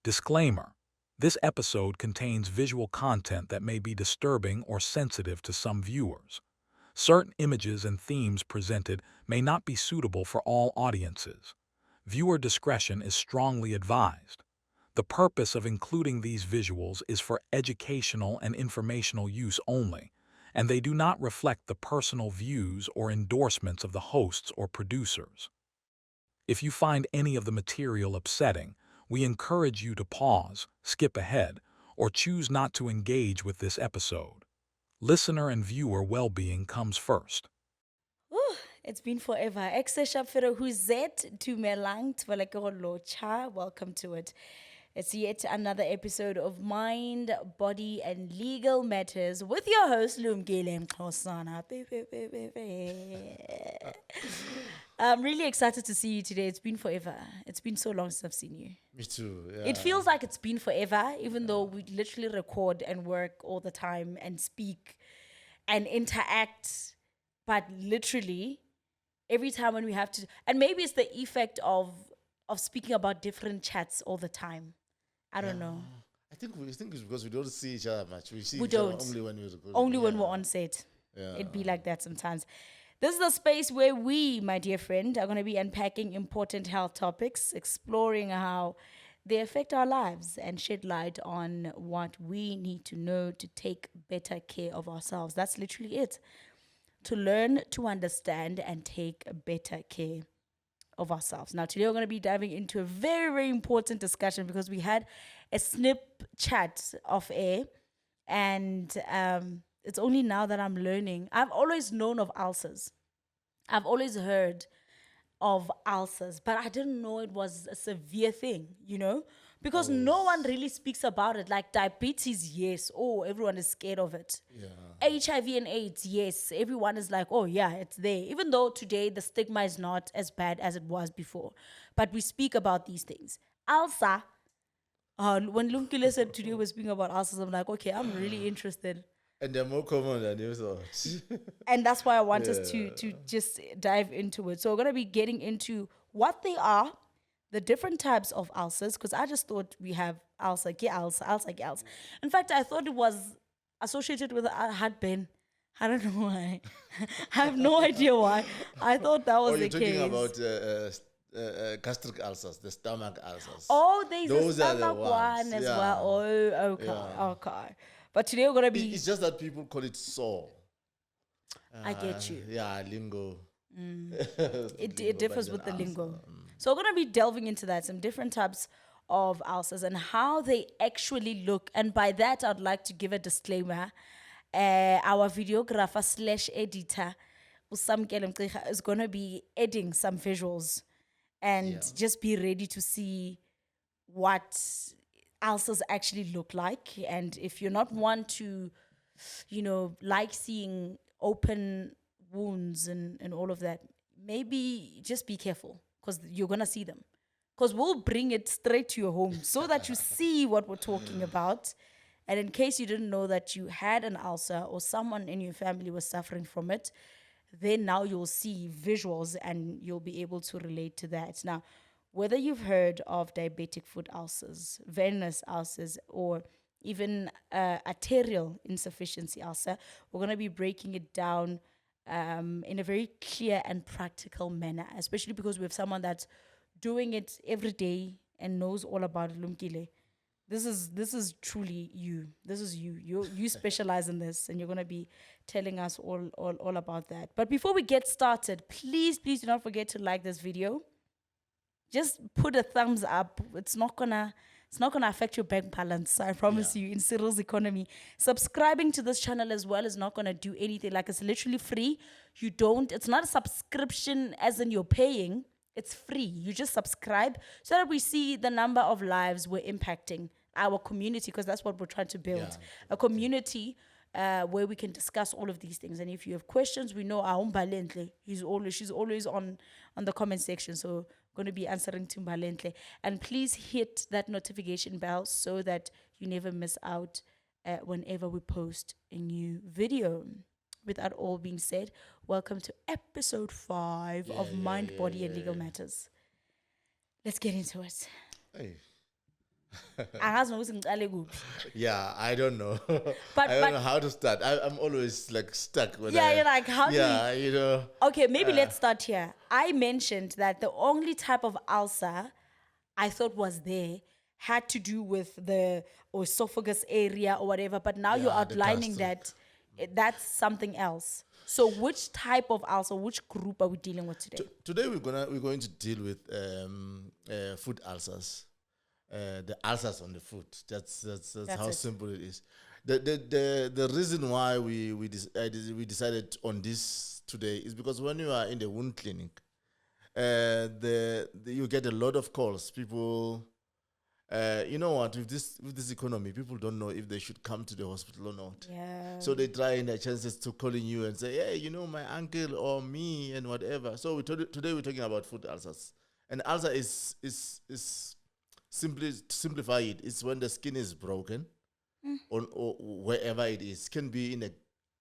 Disclaimer: this episode contains visual content that may be disturbing or sensitive to some viewers. Certain images and themes presented may not be suitable for all audiences. Viewer discretion is strongly advised. The purpose of including these visuals is for educational and informational use only, and they do not reflect the personal views or endorsements of the hosts or producers. If you find any of the material upsetting, we encourage you to pause, skip ahead, or choose not to engage with this episode. Listener and viewer well-being comes first. Whew, it's been forever. Exeshapfero huzet to melang locha. Welcome to it. It's yet another episode of Mind, Body, and Legal Matters with your host, Lumgile Mkhosana. I'm really excited to see you today. It's been forever. It's been so long since I've seen you. Me too. Yeah. It feels like it's been forever, even though we literally record and work all the time and speak and interact. But literally, every time when we have to, and maybe it's the effect of speaking about different chats all the time. I don't know. I think it's because we don't see each other much. We see We each other don't. only when we're recording. Only when we're on set. It'd be like that sometimes. This is the space where we, my dear friend, are going to be unpacking important health topics, exploring how they affect our lives, and shed light on what we need to know to take better care of ourselves. That's literally it. To learn, to understand, and take better care of ourselves. Now, today we're going to be diving into a very, very important discussion because we had a snip chat off air, and it's only now that I'm learning. I've always known of ulcers. I've always heard of ulcers, but I didn't know it was a severe thing, because no one really speaks about it. Like diabetes, yes. Oh, everyone is scared of it. Yeah. HIV and AIDS, yes. Everyone is like, oh, yeah, it's there. Even though today the stigma is not as bad as it was before. But we speak about these things. Ulcer, when Lunkile said today we're speaking about ulcers, I'm like, okay, I'm really interested. And they're more common than you thought. And that's why I want us to just dive into it. So we're going to be getting into what they are, the different types of ulcers, because I just thought we have ulcer, ulcer, ulcer, ulcer. In fact, I thought it was associated with heartburn. I don't know why. I have no idea why. I thought that was the case. You're talking about gastric ulcers, the stomach ulcers. Oh, there's Those a are the stomach one ones, as yeah. well. Oh, okay, Yeah. okay. But today we're going to be... It's just that people call it sore. I get you. Yeah, lingo. It differs with the lingo. So we're going to be delving into that, some different types of ulcers and how they actually look. And by that, I'd like to give a disclaimer. Our videographer / editor, Usamkele Mkhiga, is going to be editing some visuals. And just be ready to see what ulcers actually look like. And if you're not one to, like seeing open wounds and all of that, maybe just be careful because you're going to see them. Because we'll bring it straight to your home so that you see what we're talking about. And in case you didn't know that you had an ulcer or someone in your family was suffering from it, then now you'll see visuals and you'll be able to relate to that. Now, whether you've heard of diabetic foot ulcers, venous ulcers, or even arterial insufficiency ulcer, we're going to be breaking it down in a very clear and practical manner, especially because we have someone that's doing it every day and knows all about it. Lumkile. This is truly you. This is you. You specialize in this, and you're gonna be telling us all about that. But before we get started, please do not forget to like this video. Just put a thumbs up. It's not gonna affect your bank balance. I promise you. In Cyril's economy, subscribing to this channel as well is not gonna do anything. Like, it's literally free. It's not a subscription as in you're paying. It's free. You just subscribe so that we see the number of lives we're impacting, our community, because that's what we're trying to build. A community where we can discuss all of these things. And if you have questions, we know our Mbalentle. She's always on the comment section. So going to be answering to Mbalentle. And please hit that notification bell so that you never miss out whenever we post a new video. With that all being said, welcome to episode 5 of Mind, Body, and Legal Matters. Let's get into it. Hey. Angazi nokuthi ngiqale kuphi. Yeah, I don't know. But- I don't but- know how to start. I'm always like stuck when Yeah, I, you're like, how do yeah, we- you know. Okay, maybe let's start here. I mentioned that the only type of ulcer I thought was there had to do with the esophagus area or whatever, but now you're Yeah, the outlining gastric. that that's something else. So which type of ulcer, which group are we dealing with today? Today we're going to deal with food ulcers, the ulcers on the foot. That's how it. simple it is. The reason why we decided on this today is because when you are in the wound clinic, you get a lot of calls. People, you know what, with this economy, people don't know if they should come to the hospital or not. Yeah. So they try their chances to calling you and say, hey, you know, my uncle or me and whatever. So today we're talking about foot ulcers. And ulcer is simply to simplify it, it's when the skin is broken on or wherever it is. Can be in a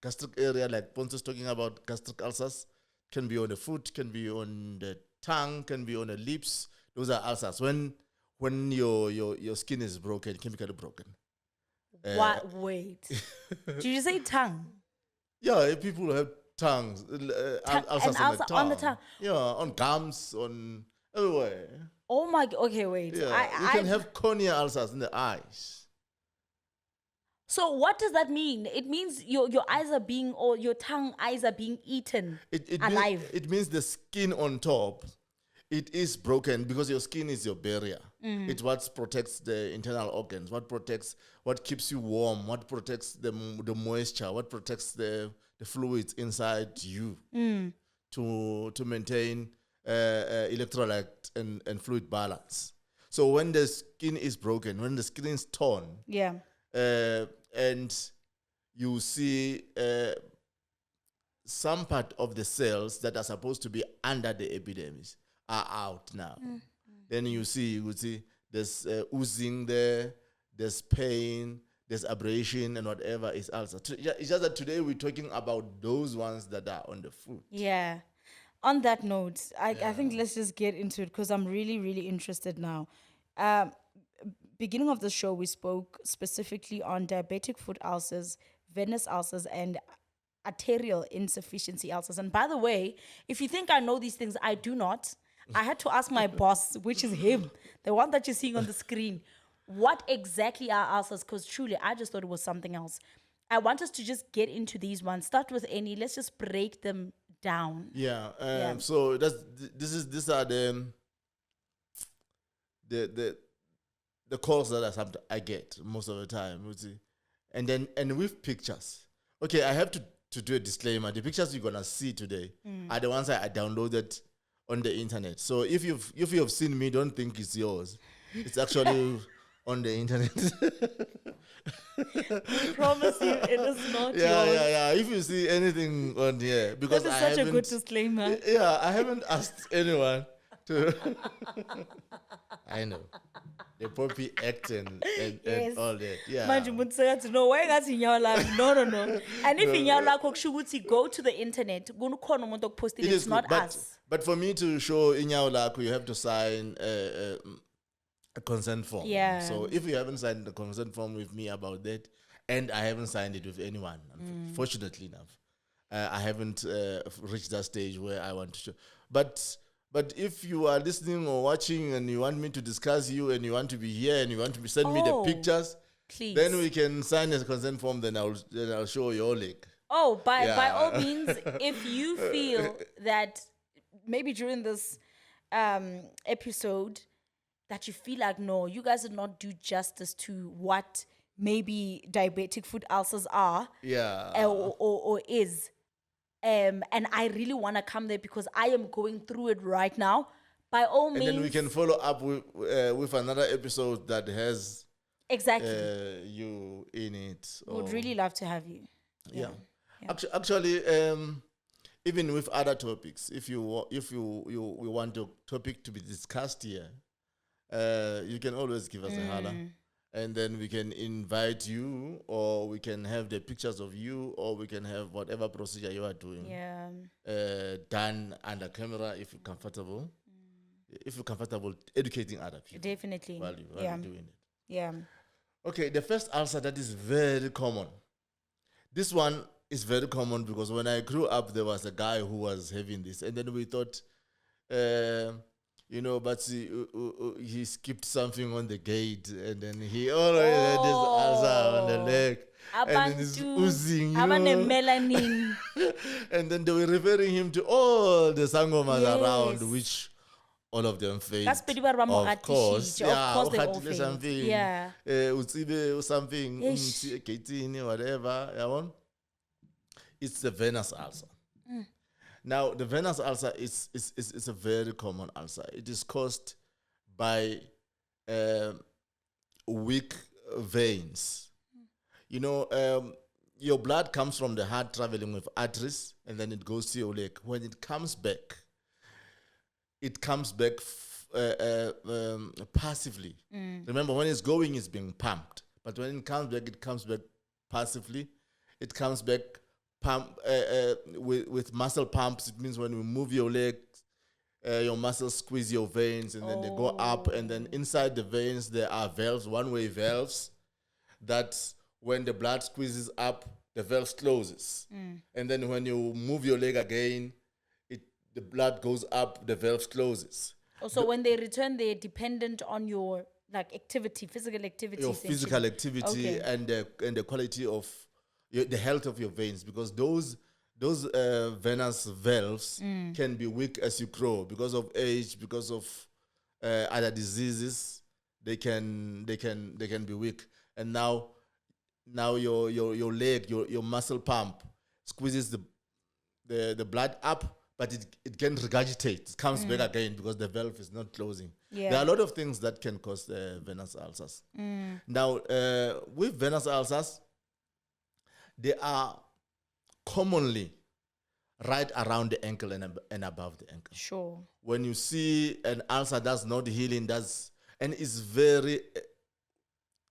gastric area, like Ponce's talking about gastric ulcers. Can be on the foot, can be on the tongue, can be on the lips. Those are ulcers. When your skin is broken, chemically broken. What? Wait. Did you say tongue? Yeah, if people have tongues, ulcers an ulcer on the tongue. Yeah, on gums, on everywhere. Oh my. Okay, wait. Yeah, you can have cornea ulcers in the eyes. So what does that mean? It means your eyes are being, or your tongue eyes are being eaten alive. It means the skin on top, it is broken because your skin is your barrier. It's what protects the internal organs, what keeps you warm, what protects the moisture, what protects the fluids inside you to maintain electrolyte and fluid balance. So when the skin is broken, when the skin is torn, Yeah. and you see some part of the cells that are supposed to be under the epidermis are out now. Then you would see there's oozing there, there's pain, there's abrasion, and whatever is ulcer. It's just that today we're talking about those ones that are on the foot. Yeah. On that note, I think let's just get into it because I'm really, really interested now. Beginning of the show, we spoke specifically on diabetic foot ulcers, venous ulcers, and arterial insufficiency ulcers. And by the way, if you think I know these things, I do not. I had to ask my boss, which is him, the one that you're seeing on the screen, what exactly are ulcers? Because truly, I just thought it was something else. I want us to just get into these ones. Start with any. Let's just break them down. Yeah. So these are the calls that I get most of the time. You see. And with pictures. Okay, I have to do a disclaimer. The pictures you're gonna see today are the ones I downloaded on the internet. So if you've seen me, don't think it's yours. It's actually on the internet. I promise you, it is not yours. Yeah. If you see anything on here, because That is I such a good haven't, disclaimer. yeah, I haven't asked anyone to. I know the poppy act and Yes. all that. Yeah. Manje umuntu sekathi no why ngathi inyawo lakho no and if inyawo lakho kusho ukuthi go to the internet kukhona umuntu okupostile, It it's is not good, us. but for me to show inyawo lakho, you have to sign a consent form. Yeah. So if you haven't signed the consent form with me about that, and I haven't signed it with anyone, fortunately enough, I haven't reached that stage where I want to show. But if you are listening or watching and you want me to discuss you and you want to be here and you want to send me the Oh, pictures, Please. then we can sign a consent form. Then I'll show your leg. Oh, by Yeah. all means, if you feel that maybe during this episode that you feel like no, you guys did not do justice to what maybe diabetic foot ulcers are Yeah. or is, and I really want to come there because I am going through it right now. By all And means, then we can follow up with another episode that has exactly. you in it. Would really love to have you. Yeah. Actually, even with other topics, if you want a topic to be discussed here, you can always give us a holler, and then we can invite you, or we can have the pictures of you, or we can have whatever procedure you are doing Yeah. done under camera if you're comfortable. If you're comfortable educating other people Definitely. while you're doing it. Yeah. Okay, the first ulcer that is very common. This one is very common because when I grew up, there was a guy who was having this, and then we thought, uh, but he skipped something on the gate, and then he already had this ulcer on the leg, and then it's oozing, melanin. and then they were referring him to all the sangomas around, Yes. which all of them failed. That's pretty bad. Of course, yeah. Of course they all Ukhathile failed. something, Yeah. utsibe something, Eish. umthi whatever. Yabona? It's the venous ulcer. Now, the venous ulcer is a very common ulcer. It is caused by weak veins. Your blood comes from the heart traveling with arteries, and then it goes to your leg. When it comes back passively. Remember, when it's going, it's being pumped. But when it comes back passively. It comes back with muscle pumps. It means when you move your legs, your muscles squeeze your veins, and then they go up. And then inside the veins, there are valves, one-way valves, that when the blood squeezes up, the valve closes. And then when you move your leg again, the blood goes up, the valve closes. Also, when they return, they're dependent on your physical activity. Your physical activity and the quality of the health of your veins, because those venous valves can be weak as you grow because of age, because of other diseases. They can be weak, and now your leg, your muscle pump squeezes the blood up, but it can regurgitate. It comes back again because the valve is not closing. Yeah. There are a lot of things that can cause venous ulcers. Now, with venous ulcers, they are commonly right around the ankle and above the ankle. Sure. When you see an ulcer that's not healing, and it's very,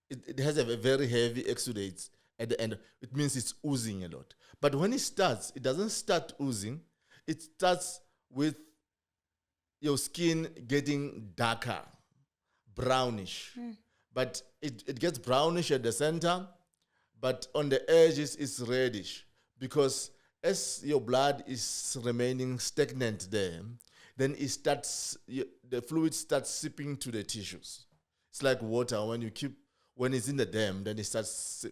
it has a very heavy exudate at the end. It means it's oozing a lot. But when it starts, it doesn't start oozing. It starts with your skin getting darker, brownish. But it gets brownish at the center, but on the edges it's reddish, because as your blood is remaining stagnant there, then the fluid starts seeping to the tissues. It's like water. When it's in the dam, then it starts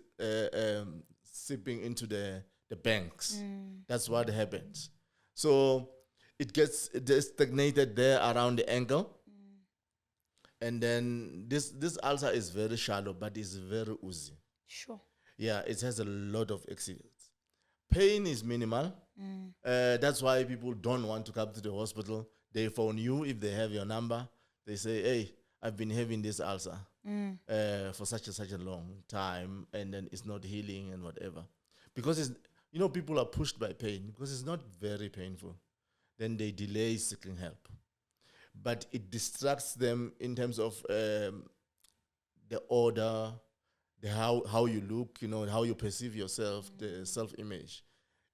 seeping into the banks. That's what happens. So it gets stagnated there around the ankle. And then this ulcer is very shallow, but it's very oozy. Sure. Yeah, it has a lot of exudates. Pain is minimal. That's why people don't want to come to the hospital. They phone you if they have your number. They say, hey, I've been having this ulcer for such a long time, and then it's not healing and whatever. Because people are pushed by pain because it's not very painful. Then they delay seeking help. But it distracts them in terms of the odor, how you look, how you perceive yourself, the self-image.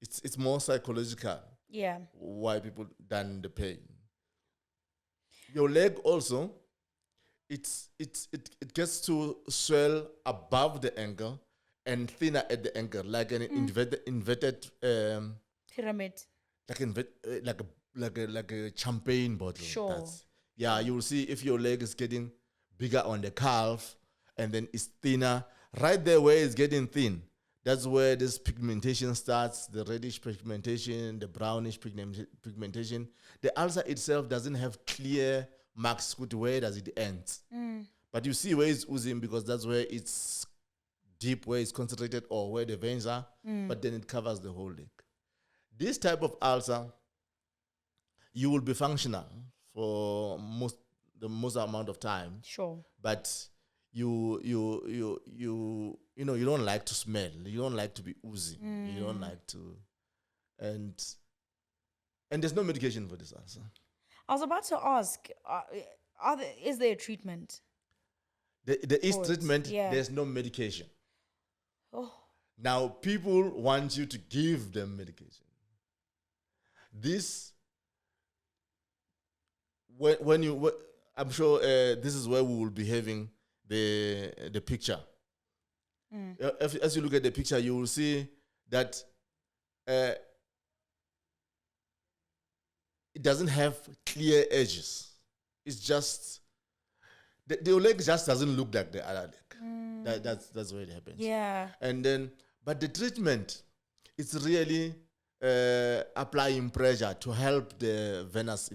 It's more psychological. Yeah. Why people than the pain. Your leg also, it gets to swell above the ankle and thinner at the ankle, like an inverted pyramid. Like a champagne bottle. Sure. You will see if your leg is getting bigger on the calf and then it's thinner. Right there where it's getting thin, that's where this pigmentation starts, the reddish pigmentation, the brownish pigmentation. The ulcer itself doesn't have clear marks with where does it end. But you see where it's oozing because that's where it's deep, where it's concentrated, or where the veins are, but then it covers the whole leg. This type of ulcer, you will be functional for the most amount of time. Sure. But you don't like to smell. You don't like to be oozy. You don't like to, and there's no medication for this ulcer. I was about to ask, is there a treatment? There is treatment. Yeah. There's no medication. Oh. Now people want you to give them medication. This, I'm sure this is where we will be having the picture. As you look at the picture, you will see that it doesn't have clear edges. It's just the leg just doesn't look like the other leg. That's where it happens. Yeah. And then, but the treatment, it's really applying pressure to help the venous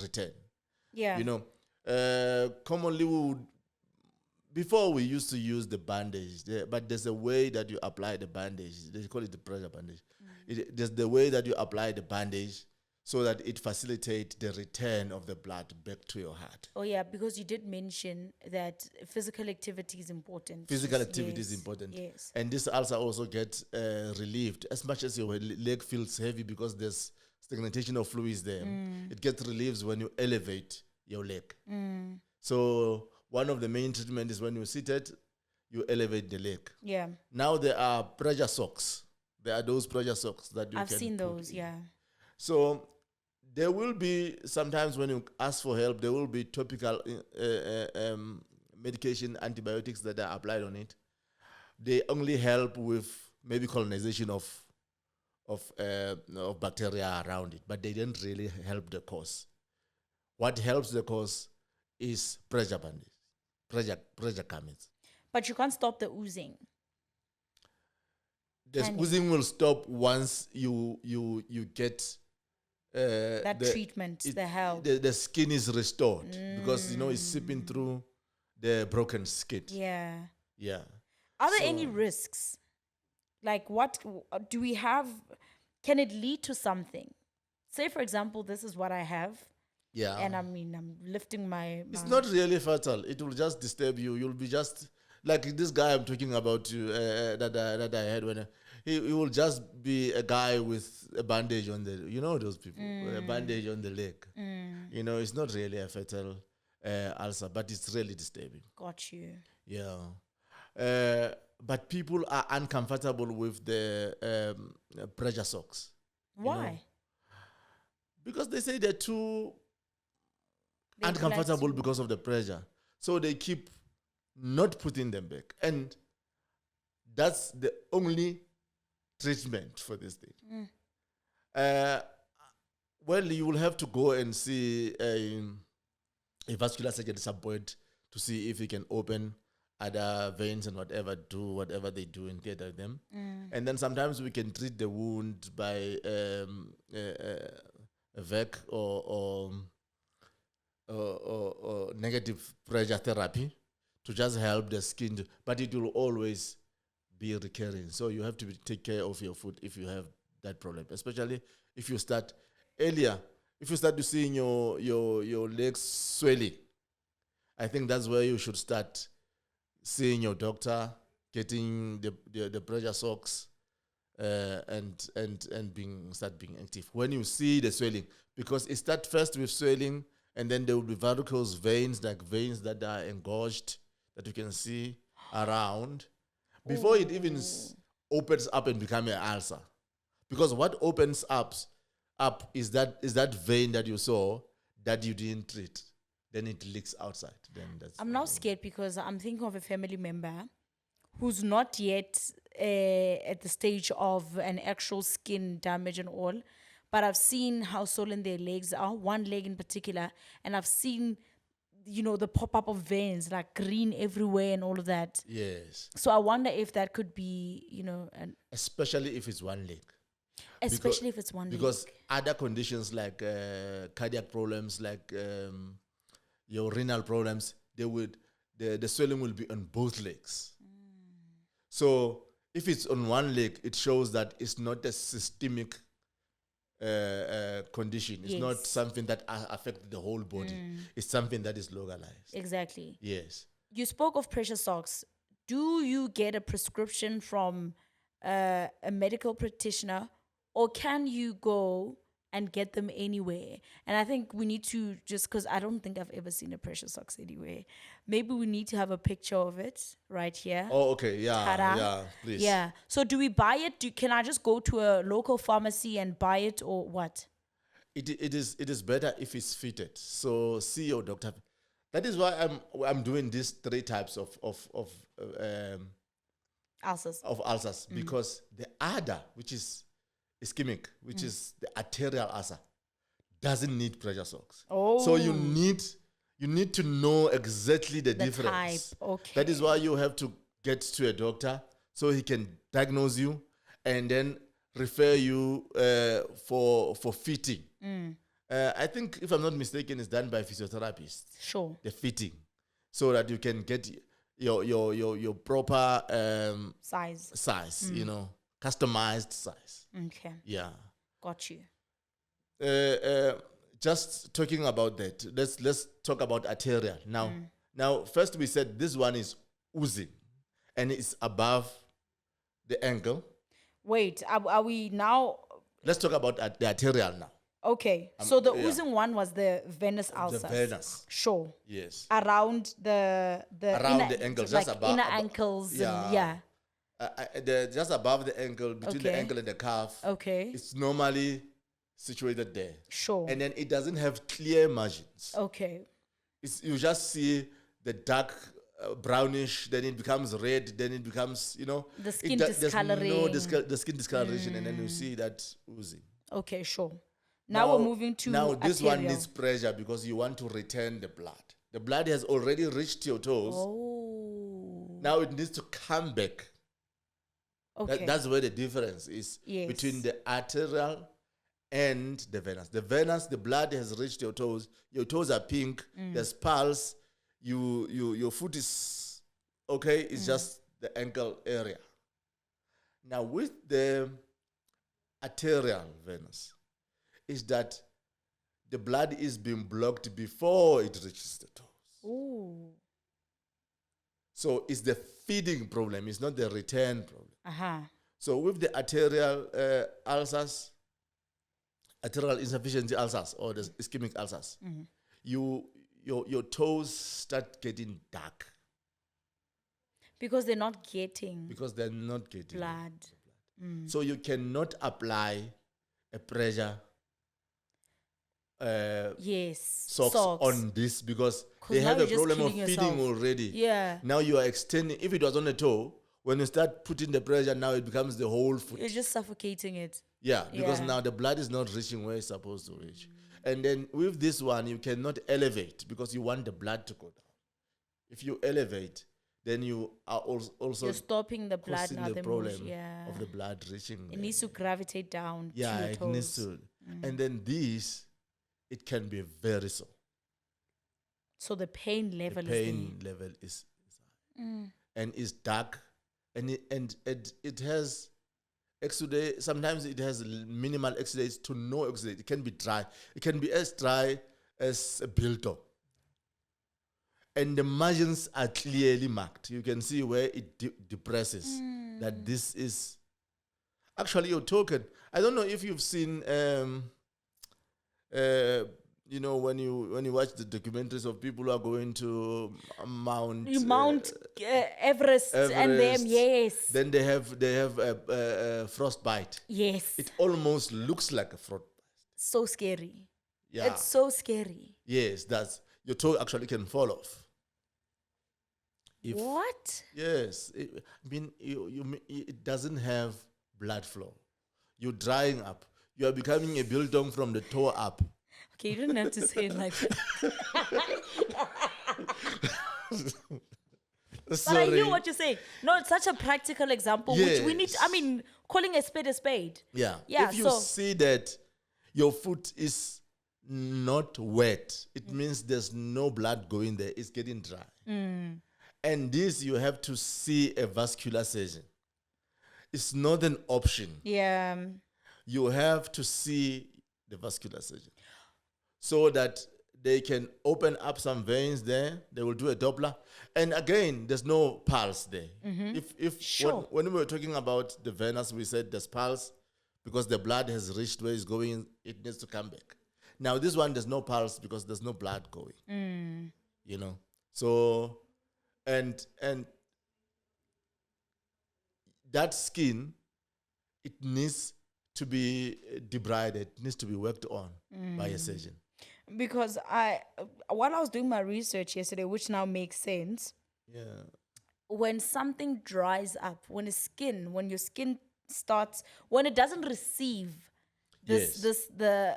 return. Yeah. You know, commonly before we used to use the bandage, but there's a way that you apply the bandage. They call it the pressure bandage. There's the way that you apply the bandage so that it facilitates the return of the blood back to your heart. Oh yeah, because you did mention that physical activity is important. Physical activity is important. Yes. And this ulcer also gets relieved. As much as your leg feels heavy because there's stagnation of fluids there, it gets relieved when you elevate your leg. So one of the main treatment is when you're seated, you elevate the leg. Yeah. Now there are pressure socks. There are those pressure socks that you I've can seen put those, in. yeah. So there will be, sometimes when you ask for help, there will be topical medication, antibiotics that are applied on it. They only help with maybe colonization of bacteria around it, but they don't really help the cause. What helps the cause is pressure bandage, pressure cameras. But you can't stop the oozing. The oozing will stop once you get That treatment, the help. The skin is restored because it's seeping through the broken skin. Yeah. Yeah. Are there any risks? Like, what do we have? Can it lead to something? Say, for example, this is what I have. Yeah. And I'm lifting my. It's not really fatal. It will just disturb you. You'll be just like this guy I'm talking about that I had when he will just be a guy with a bandage on the. You know those people, with a bandage on the leg. It's not really a fatal ulcer, but it's really disturbing. Got you. Yeah. But people are uncomfortable with the pressure socks. Why? Because they say they're too uncomfortable because of the pressure. So they keep not putting them back. And that's the only treatment for this thing. Well, you will have to go and see a vascular surgeon at some point to see if he can open other veins and do whatever they do in theater with them. And then sometimes we can treat the wound by a VEC or negative pressure therapy to just help the skin, but it will always be recurring. So you have to take care of your foot if you have that problem, especially if you start earlier. If you start to seeing your legs swelling, I think that's where you should start seeing your doctor, getting the pressure socks, and start being active when you see the swelling, because it starts first with swelling, and then there will be varicose veins, like veins that are engorged that you can see around before it even opens up and becomes an ulcer. Because what opens up is that vein that you saw that you didn't treat. Then it leaks outside. I'm now scared because I'm thinking of a family member who's not yet at the stage of an actual skin damage and all, but I've seen how swollen their legs are, one leg in particular, and I've seen, the pop-up of veins, like green everywhere and all of that. Yes. So I wonder if that could be, especially if it's one leg. Especially if it's one leg. Because other conditions like cardiac problems, like your renal problems, the swelling will be on both legs. So if it's on one leg, it shows that it's not a systemic condition. It's not something that affects the whole body. It's something that is localized. Exactly. Yes. You spoke of pressure socks. Do you get a prescription from a medical practitioner, or can you go and get them anywhere? And I think we need to, just because I don't think I've ever seen a pressure socks anywhere, maybe we need to have a picture of it right here. Oh, okay. Yeah. Ta-da. Yeah, please. Yeah. So do we buy it? Can I just go to a local pharmacy and buy it, or what? It is better if it's fitted. So see your doctor. That is why I'm doing these 3 types of Ulcers. ulcers, because the other, which is ischemic, which is the arterial ulcer, doesn't need pressure socks. So you need to know exactly the difference. Type. Okay. That is why you have to get to a doctor so he can diagnose you and then refer you for fitting. I think, if I'm not mistaken, it's done by physiotherapists. Sure. The fitting, so that you can get your proper size, customized size. Okay. Yeah. Got you. Just talking about that, let's talk about arterial now. Now, first we said this one is oozing, and it's above the ankle. Wait, are we now? Let's talk about the arterial now. Okay, so the oozing one was the venous The ulcers. venous. Sure. Yes. Around the Around inner, the ankles, like just above. inner ankles. Yeah. And Just above the ankle, between the Okay. ankle and the calf. Okay. It's normally situated there. Sure. And then it doesn't have clear margins. Okay. You just see the dark brownish, then it becomes red, then it becomes, The skin there's discoloring. no the skin discoloration, and then you see that oozing. Okay, sure. Now we're moving to Now this one arterial. needs pressure because you want to return the blood. The blood has already reached your toes. Oh. Now it needs to come back. Okay. That's where the difference is Yes. between the arterial and the venous. The venous, the blood has reached your toes. Your toes are pink. There's pulse. Your foot is okay. It's just the ankle area. Now with the arterial venous, is that the blood is being blocked before it reaches the toes. Ooh. So it's the feeding problem. It's not the return problem. Uh-huh. So with the arterial ulcers, arterial insufficiency ulcers or the ischemic ulcers, your toes start getting dark Because they're not getting because they're not getting blood. So you cannot apply a pressure Yes. socks on this because they now have a you're just problem of killing feeding yourself. already. Yeah. Now you are extending. If it was on a toe, when you start putting the pressure, now it becomes the whole foot. You're just suffocating it. Yeah, because Yeah. now the blood is not reaching where it's supposed to reach. And then with this one, you cannot elevate because you want the blood to go down. If you elevate, then you are also You're stopping the blood causing now. the The problem yeah. of the blood reaching. It there. needs to gravitate down to Yeah, your it toes. needs to. And then this, it can be very sore. So the pain level The pain level is high. And it's dark, and it has exudate. Sometimes it has minimal exudates to no exudate. It can be dry. It can be as dry as a biltong. And the margins are clearly marked. You can see where it depresses. That this is actually your token. I don't know if you've seen when you watch the documentaries of people who are going to Mount Everest, and them, yes. Then they have a frostbite. Yes. It almost looks like a frostbite. So scary. Yeah. It's so scary. Yes, that's your toe actually can fall off. What? Yes, it doesn't have blood flow. You're drying up. You are becoming a biltong from the toe up. Okay, you don't have to say it like that. But I knew what you're saying. No, it's such a practical example, which we need. Yes. Calling a spade a spade. Yeah. Yeah, If you so- see that your foot is not wet, it means there's no blood going there. It's getting dry. And this, you have to see a vascular surgeon. It's not an option. Yeah. You have to see the vascular surgeon so that they can open up some veins there. They will do a Doppler. And again, there's no pulse there. If Sure. when we were talking about the venous, we said there's pulse because the blood has reached where it's going. It needs to come back. Now, this one, there's no pulse because there's no blood going. So, and that skin, it needs to be debrided, it needs to be worked on by a surgeon. Because while I was doing my research yesterday, which now makes sense, Yeah. when something dries up, when your skin starts, when it doesn't receive Yes. the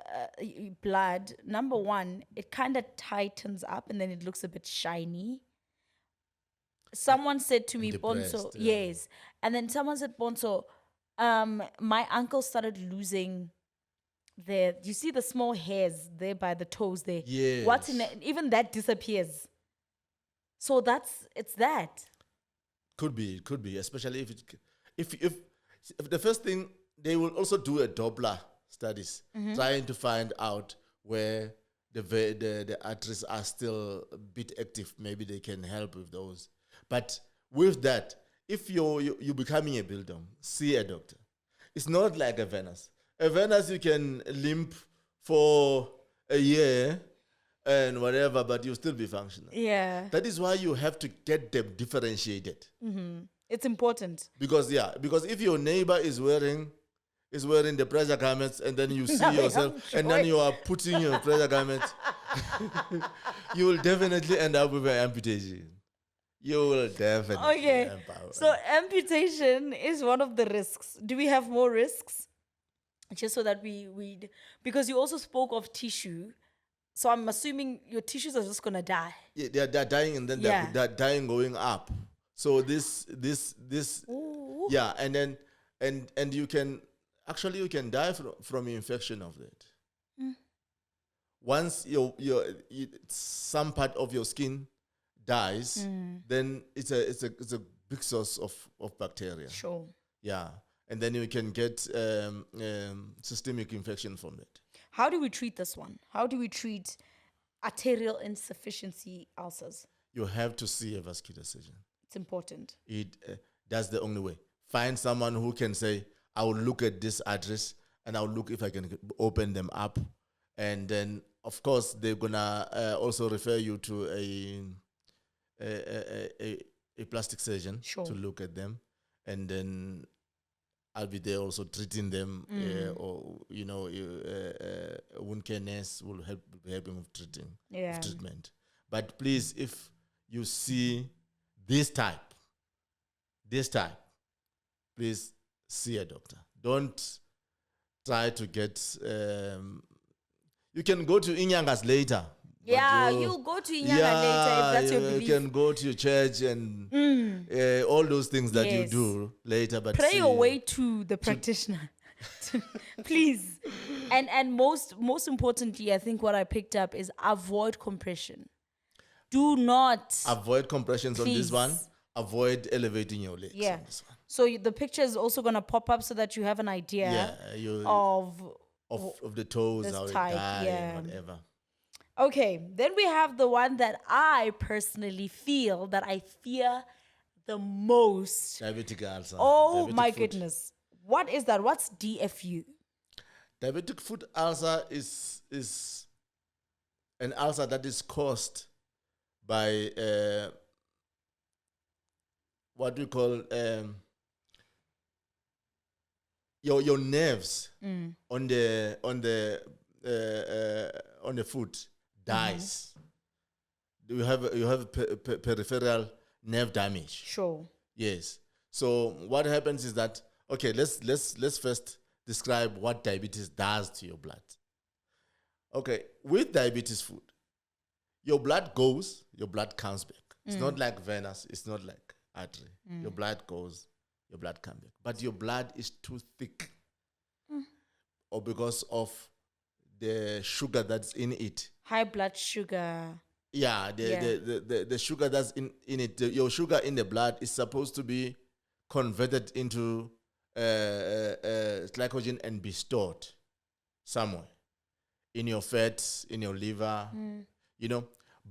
blood, number one, it kind of tightens up and then it looks a bit shiny. Someone said to me, Bonso, depressed, yeah. yes. And then someone said, Bonso, my uncle started losing you see the small hairs there by the toes there. What's in Yes. it? Even that disappears. So it's that. Could be, especially if the first thing they will also do a Doppler studies, trying to find out where the arteries are still a bit active. Maybe they can help with those. But with that, if you're becoming a builder, see a doctor. It's not like a venous. A venous you can limp for a year and whatever, but you'll still be functional. Yeah. That is why you have to get them differentiated. It's important. Because if your neighbor is wearing the pressure garments and then you see No, yourself I'm and then sure. you are putting your pressure garments, you will definitely end up with an amputation. You will definitely Okay. empower. So amputation is one of the risks. Do we have more risks? Just so that because you also spoke of tissue. So I'm assuming your tissues are just gonna die. Yeah, they're dying and then Yeah. they're dying going up. So this Ooh. yeah, and then and you can die from infection of that. Once some part of your skin dies, then it's a big source of bacteria. Sure. Yeah, and then you can get systemic infection from it. How do we treat this one? How do we treat arterial insufficiency ulcers? You have to see a vascular surgeon. It's important. That's the only way. Find someone who can say, I will look at this address and I'll look if I can open them up. And then, of course, they're going to also refer you to a plastic surgeon to look at them. And then I'll be there also treating them, or wound care nurse will help with treatment. But please, if you see this type, please see a doctor. Don't try to get. You can go to Inyangas later. Yeah, you'll go to Inyanga later if that's your belief. You can go to your church and all those things that you do later. But pray your way to the practitioner, please. And most importantly, I think what I picked up is avoid compression. Do not avoid compressions on this one. Please. Avoid elevating your legs Yeah. on this one. So the picture is also going to pop up so that you have an idea of the toes, this how they type, die yeah. and whatever. Okay, then we have the one that I personally feel that I fear the most. Diabetic ulcer. Oh Diabetic my foot. goodness. What is that? What's DFU? Diabetic foot ulcer is an ulcer that is caused by what we call your nerves on the foot dies. You have peripheral nerve damage. Sure. Yes. So what happens is that, okay, let's first describe what diabetes does to your blood. Okay, with diabetes foot, your blood goes, your blood comes back. It's not like venous, it's not like artery. Your blood goes, your blood comes back. But your blood is too thick. Or because of the sugar that's in it. High blood sugar. Yeah, the sugar that's in it, your sugar in the blood is supposed to be converted into glycogen and be stored somewhere in your fat, in your liver,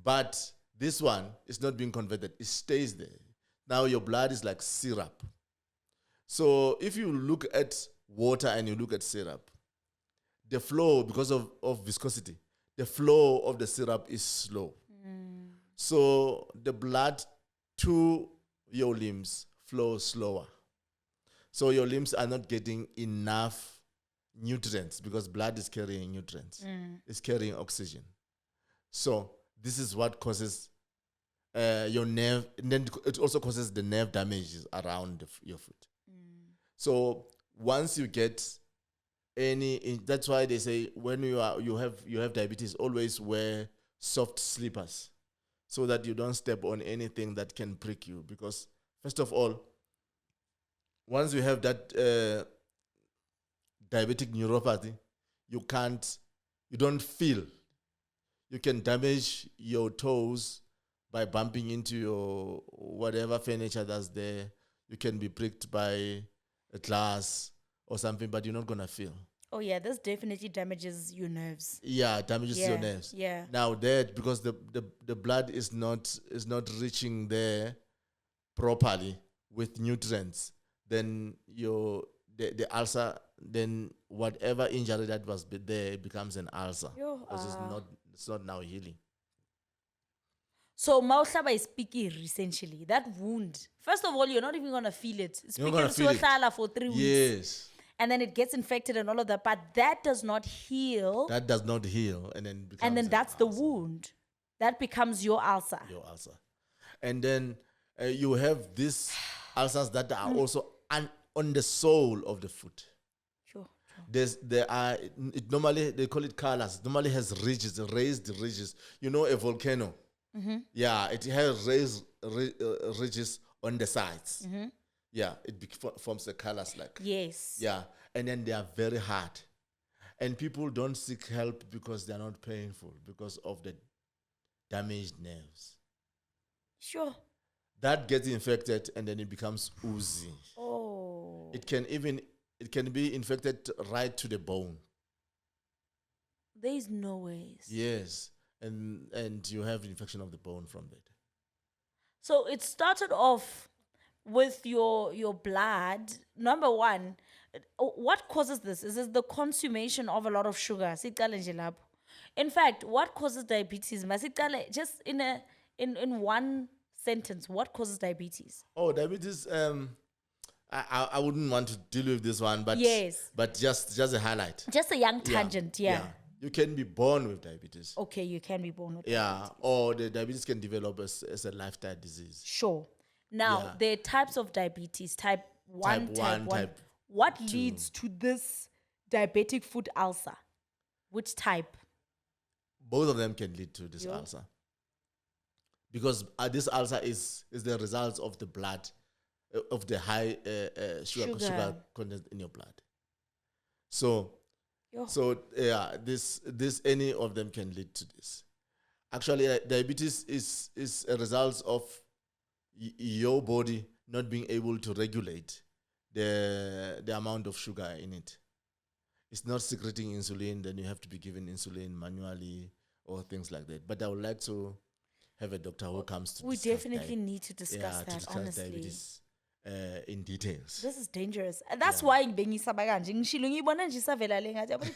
But this one is not being converted. It stays there. Now your blood is like syrup. So if you look at water and you look at syrup, the flow, because of viscosity, the flow of the syrup is slow. So the blood to your limbs flows slower. So your limbs are not getting enough nutrients because blood is carrying nutrients. It's carrying oxygen. So this is what causes your nerve, and then it also causes the nerve damages around your foot. So once you get that's why they say when you have diabetes, always wear soft slippers so that you don't step on anything that can prick you. Because first of all, once you have that diabetic neuropathy, you don't feel. You can damage your toes by bumping into your whatever furniture that's there. You can be pricked by a glass or something, but you're not gonna feel. Oh yeah, this definitely damages your nerves. Yeah, damages your nerves. Yeah. Now that because the blood is not reaching there properly with nutrients, then the ulcer, then whatever injury that was there becomes an ulcer. Because it's not now healing. So mauhlaba is picky essentially. That wound. First of all, you're not even gonna feel it. It's You're not gonna feel it. for 3 weeks. Yes. And then it gets infected and all of that. But that does not heal. That does not heal, and then becomes and then an that's the ulcer. wound. That becomes your ulcer. Your ulcer. And then you have these ulcers that are also on the sole of the foot. Sure. Normally they call it callus. Normally has ridges, raised ridges. You know, a volcano. Yeah, it has raised ridges on the sides. Yeah, it forms a callus like. Yes. Yeah, and then they are very hard. And people don't seek help because they are not painful, because of the damaged nerves. Sure. That gets infected and then it becomes oozy. Oh. It can be infected right to the bone. There is no ways. Yes. And you have infection of the bone from that. So it started off with your blood. Number one, what causes this? Is it the consummation of a lot of sugar? Siqale nje lapho. In fact, what causes diabetes? Masiqale just in one sentence, what causes diabetes? Oh, diabetes. I wouldn't want to deal with this one, but Yes. but just a highlight. Just a young tangent, yeah. You can be born with diabetes. Okay, you can be born with Yeah, or the diabetes can develop as a lifestyle disease. Sure. Now, Yeah. there are types of diabetes, type 1, type 1. type What leads to this diabetic foot ulcer? Which type? Both of them can lead to this ulcer. Because this ulcer is the result of the blood, of the high sugar content in your blood. So, this any of them can lead to this. Actually, diabetes is a result of your body not being able to regulate the amount of sugar in it. It's not secreting insulin, then you have to be given insulin manually or things like that. But I would like to have a doctor who comes to We definitely need to discuss that, to discuss honestly. diabetes in details. This is dangerous. And that's why bengisaba kanje ngishilo ngiyibona nje isavela le ngathi yabo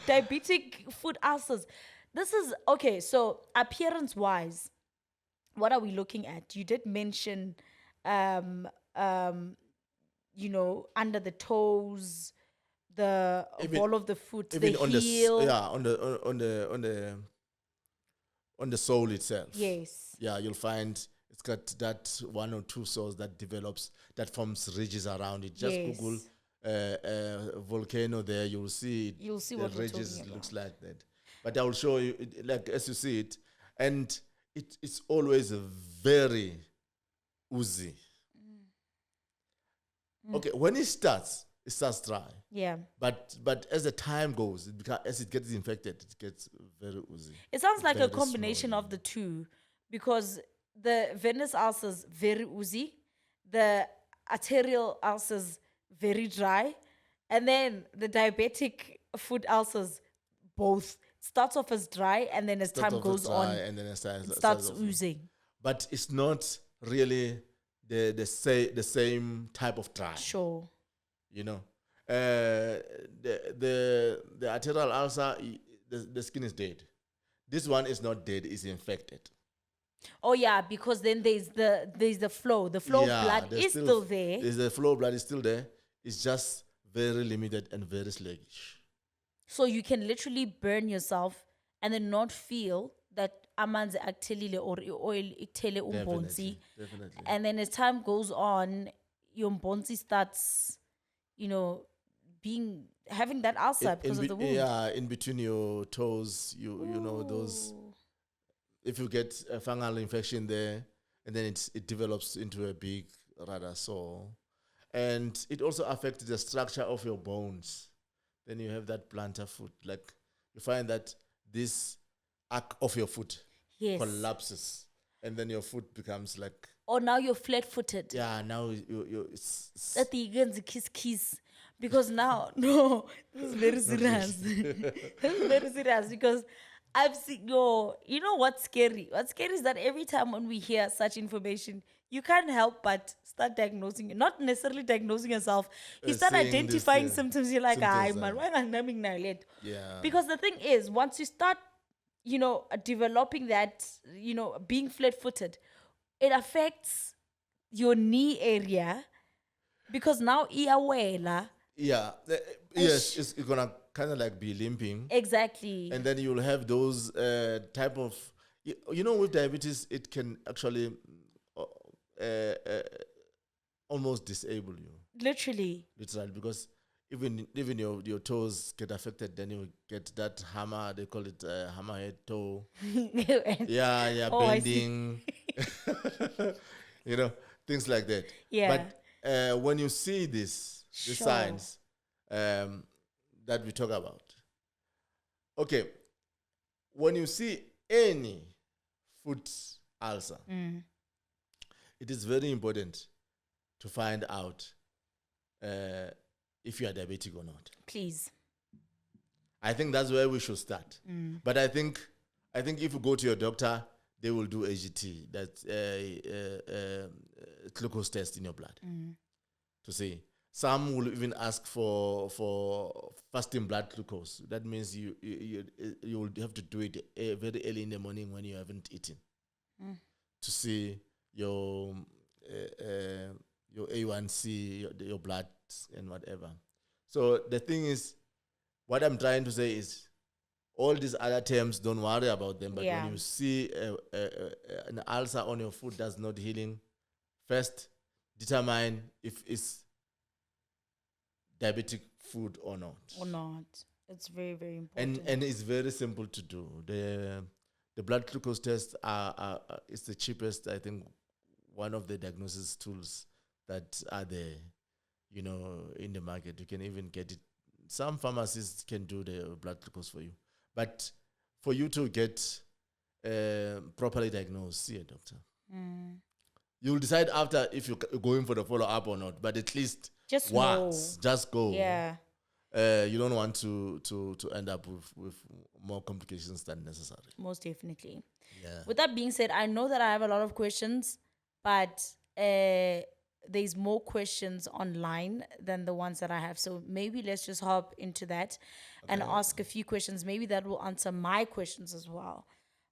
diabetic foot ulcers. This is okay, so appearance wise, what are we looking at? You did mention you know, under the toes, the ball of the foot, the heel. On the sole itself. Yes. Yeah, you'll find it's got that one or two soles that develops, that forms ridges around it. Just Google volcano there, you'll see it. You'll see the what ridges we're talking looks like that. But I will show you, like as you see it, and it's always very oozy. Okay, when it starts dry. Yeah. But as the time goes, as it gets infected, it gets very oozy. It sounds like a Very combination small. of the two, because the venous ulcers very oozy, the arterial ulcers very dry, and then the diabetic foot ulcers both starts off as dry, and then as time goes on, and then it starts oozing. But it's not really the same type of dry. Sure. You know, the arterial ulcer, the skin is dead. This one is not dead; it's infected. Oh yeah, because then there's the flow. The flow of blood is still there. The flow of blood is still there. It's just very limited and very sluggish. So you can literally burn yourself and then not feel that amanzi akuthelile or oil ikuthele umbonzi. Definitely. And then as time goes on, your mbonzi starts, having that ulcer because of the wound. Yeah, in between your toes, you know those. Ooh. If you get a fungal infection there, and then it develops into a big rather sore, and it also affects the structure of your bones. Then you have that plantar foot. Like you find that this arc of your foot Yes. collapses, and then your foot becomes like. Or now you're flat-footed. Yeah, now That the kiss. Because now, no, this is very serious. This is very serious because I've seen, you know what's scary? What's scary is that every time when we hear such information, you can't help but start diagnosing, not necessarily diagnosing yourself. You start Saying this, identifying yeah. symptoms. You're like, "Ay, Symptoms, man, why am I numbing now late?" Yeah. Because the thing is, once you start, developing that, being flat-footed, it affects your knee area because now iyawela. Yeah. Yes, it's gonna kind of like be limping. Exactly. And then you'll have those type of, with diabetes, it can actually almost disable you, Literally. because even your toes get affected, then you get that hammer, they call it hammerhead toe. Yeah, Oh, I see. bending, things like that. Yeah. But when you see the Sure. signs that we talk about, okay, when you see any foot ulcer, it is very important to find out if you are diabetic or not. Please. I think that's where we should start. But I think if you go to your doctor, they will do AGT, that's glucose test in your blood to see. Some will even ask for fasting blood glucose. That means you will have to do it very early in the morning when you haven't eaten to see your A1C, your blood and whatever. So the thing is, what I'm trying to say is, all these other terms, don't worry about them. But Yeah. when you see an ulcer on your foot that's not healing, first determine if it's diabetic foot or not. Or not. It's very, very important. And it's very simple to do. The blood glucose test is the cheapest, I think, one of the diagnosis tools that are there, in the market. You can even get it. Some pharmacists can do the blood glucose for you. But for you to get properly diagnosed, see a doctor. You'll decide after if you're going for the follow-up or not, but at least Just once, just go. Yeah. You don't want to end up with more complications than necessary. Most definitely. Yeah. With that being said, I know that I have a lot of questions, but there's more questions online than the ones that I have. So maybe let's just hop into that and ask a few questions. Maybe that will answer my questions as well.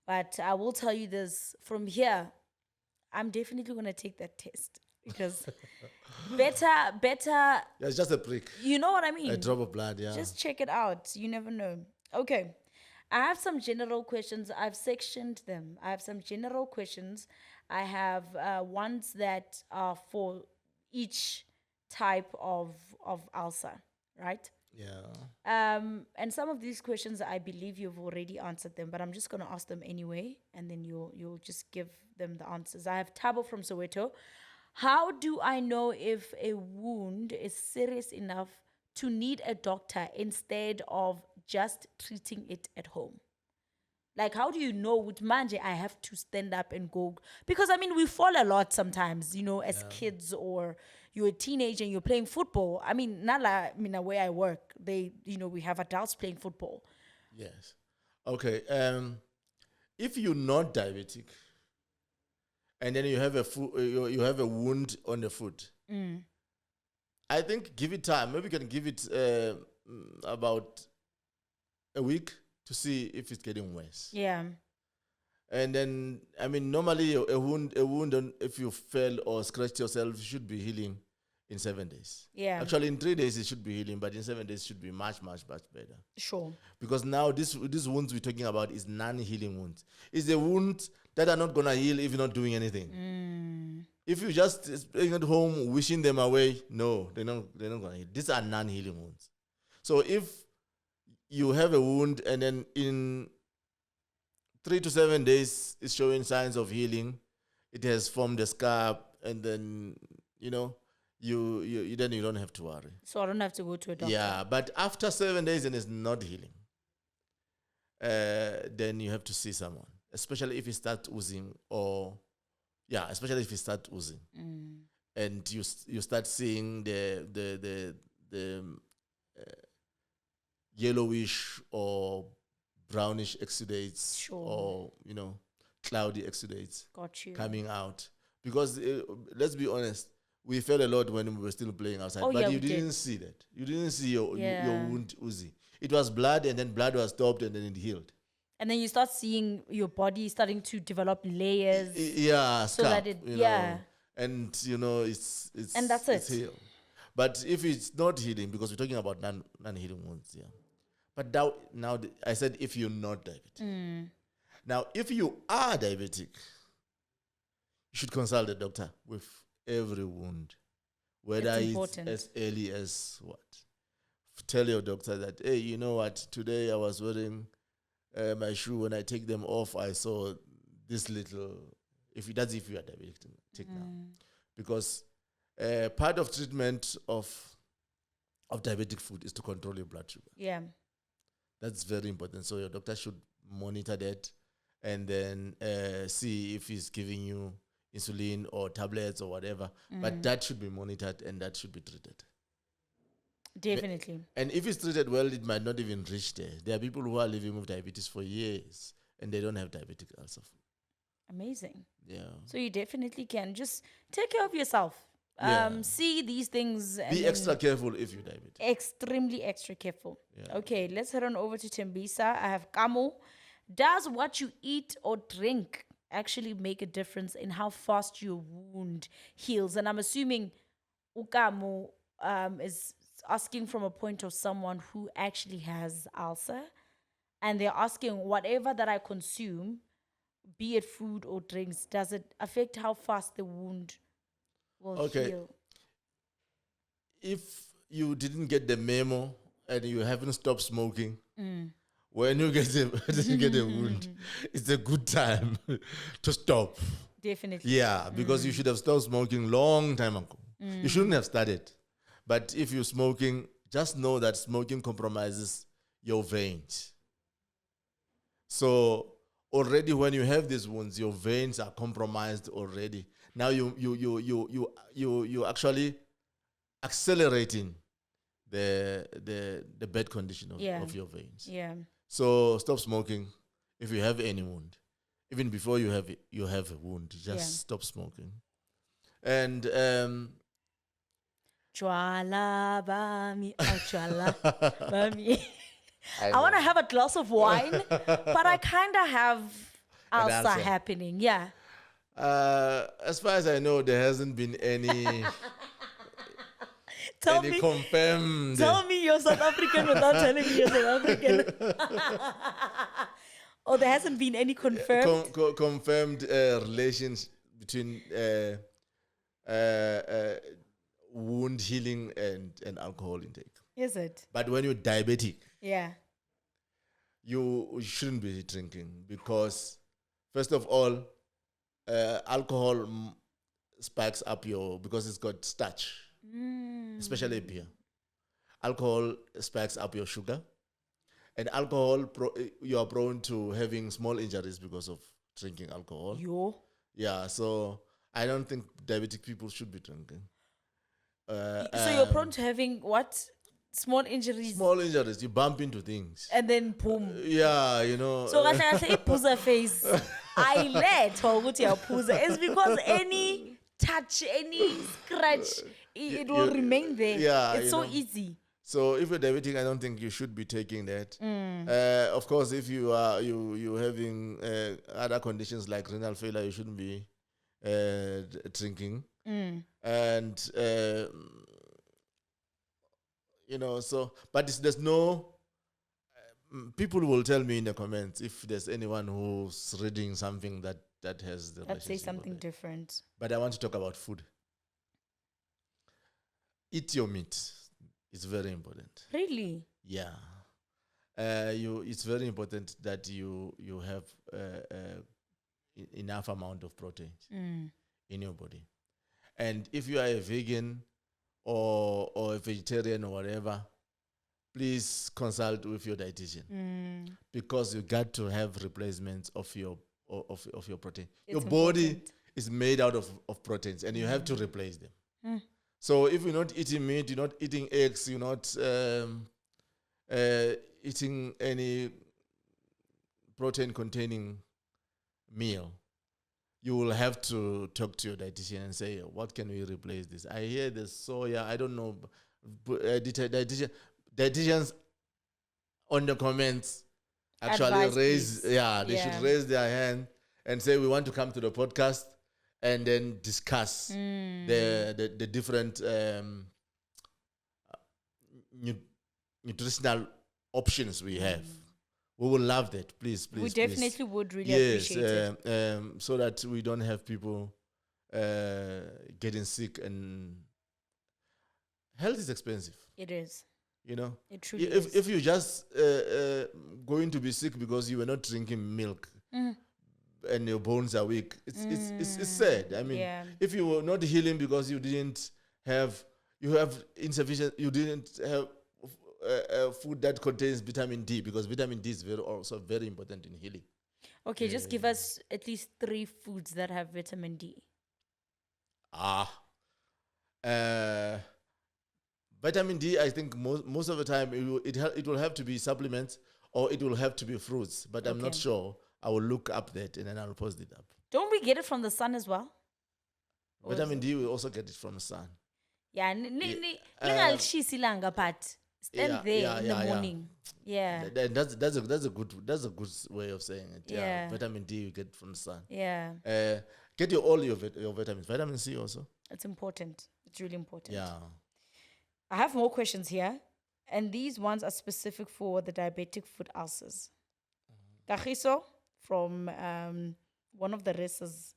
But I will tell you this, from here, I'm definitely going to take that test because better. Yeah, it's just a prick. You know what I mean? A drop of blood, yeah. Just check it out. You never know. Okay. I have some general questions. I've sectioned them. I have some general questions. I have ones that are for each type of ulcer, right? Yeah. And some of these questions, I believe you've already answered them, but I'm just going to ask them anyway, and then you'll just give them the answers. I have Tabo from Soweto. How do I know if a wound is serious enough to need a doctor instead of just treating it at home? Like, how do you know with manje I have to stand up and go? Because, I mean, we fall a lot sometimes, as kids, or you're a teenager and you're playing football. I mean, not like, where I work, we have adults playing football. Yes. Okay. If you're not diabetic, and then you have you have a wound on the foot, I think give it time. Maybe you can give it about a week to see if it's getting worse. Yeah. And then, I mean, normally a wound, if you fell or scratched yourself, should be healing in 7 days. Yeah. Actually, in 3 days it should be healing, but in 7 days it should be much, much, much better. Sure. Because now these wounds we're talking about is non-healing wounds. It's the wounds that are not gonna heal if you're not doing anything. If you just staying at home wishing them away, no, they're not gonna heal. These are non-healing wounds. So if you have a wound and then in 3 to 7 days it's showing signs of healing, it has formed a scar, and then you then you don't have to worry. So I don't have to go to a doctor. Yeah, but after 7 days and it's not healing, then you have to see someone, especially if you start oozing, especially if you start oozing, and you start seeing the yellowish or brownish exudates, Sure. or cloudy exudates Got you. coming out. Because let's be honest, we felt a lot when we were still playing outside, Oh, but yeah, you we didn't did. see that. You didn't see your Yeah. wound oozy. It was blood, and then blood was stopped, and then it healed. And then you start seeing your body starting to develop layers. Yeah, So scalp, that it- you yeah. know, and it's And that's it's it. healed. But if it's not healing, because we're talking about non-healing wounds, yeah. But now I said if you're not diabetic. Now, if you are diabetic, you should consult a doctor with every wound, whether It's it's important. as early as what. Tell your doctor that, hey, you know what? Today I was wearing my shoe. When I take them off, I saw this little. If you are diabetic now, because part of treatment of diabetic food is to control your blood sugar. Yeah. That's very important. So your doctor should monitor that, and then see if he's giving you insulin or tablets or whatever. But that should be monitored, and that should be treated. Definitely. And if it's treated well, it might not even reach there. There are people who are living with diabetes for years, and they don't have diabetic ulcer. Amazing. Yeah. So you definitely can just take care of yourself. Yeah. See these things. And Be then extra careful if you're diabetic. extremely extra careful. Yeah. Okay, let's head on over to Tembisa. I have Kamo. Does what you eat or drink actually make a difference in how fast your wound heals? And I'm assuming Ukamo is asking from a point of someone who actually has ulcer, and they're asking whatever that I consume, be it food or drinks, does it affect how fast the wound will Okay. heal? If you didn't get the memo and you haven't stopped smoking, when you get a wound, it's a good time to stop. Definitely. Yeah, because you should have stopped smoking long time ago. You shouldn't have started. But if you're smoking, just know that smoking compromises your veins. So already when you have these wounds, your veins are compromised already. Now you actually accelerating the bad condition of your veins. Yeah. So stop smoking if you have any wound. Even before you have a wound, just stop smoking. And Chwala bami, chwala bami. I want to have a glass of wine, but I kind of have ulcer ulcer. happening. Yeah. as far as I know, there hasn't been any Tell any me, confirmed. tell me you're South African without telling me you're South African. Oh, there hasn't been any confirmed. Confirmed relations between wound healing and alcohol intake. Is it? But when you're diabetic, Yeah. you shouldn't be drinking because, first of all, alcohol spikes up because it's got starch, especially beer. Alcohol spikes up your sugar, and alcohol you are prone to having small injuries because of drinking alcohol. Yeah, so I don't think diabetic people should be drinking. So you're prone to having what? Small injuries. Small injuries. You bump into things. And then boom. Yeah, you know. So I say puza face. I let puza. It's because any touch, any scratch, it will remain there. Yeah, it's so easy. So if you're diabetic, I don't think you should be taking that. Of course, if you are you having other conditions like renal failure, you shouldn't be drinking. And but there's no. People will tell me in the comments if there's anyone who's reading something that has the Let's say relationship of something it. different. But I want to talk about food. Eat your meat. It's very important. Really? Yeah. It's very important that you have enough amount of protein in your body. And if you are a vegan or a vegetarian or whatever, please consult with your dietitian because you got to have replacements of your protein. It's your body important. is made out of proteins, and you have to replace them. So if you're not eating meat, you're not eating eggs, you're not eating any protein-containing meal, you will have to talk to your dietitian and say, what can we replace this? I hear the soya, I don't know. Dietitians on the comments actually Advice, raise, please. they should raise their hand and say, we want to come to the podcast and then discuss the different nutritional options we have. We will love that, please. We definitely would really yes, appreciate it. so that we don't have people getting sick, and health is expensive. It is. You know, It truly if is. if you just going to be sick because you were not drinking milk and your bones are weak, it's sad. I mean, if you were not healing because you have insufficient, you didn't have food that contains vitamin D, because vitamin D is also very important in healing. Okay, just give us at least 3 foods that have vitamin D. Vitamin D, I think most of the time it will have to be supplements or it will have to be fruits, but I'm not sure. I will look up that and then I'll post it up. Don't we get it from the sun as well? Vitamin D, we also get it from the sun. Yeah, but stand there in the morning. Yeah. That's a good way of saying it. Yeah. Vitamin D you get from the sun. Yeah. Get all your vitamins. Vitamin C also. It's important. It's really important. Yeah. I have more questions here, and these ones are specific for the diabetic foot ulcers. Kagiso from one of the races,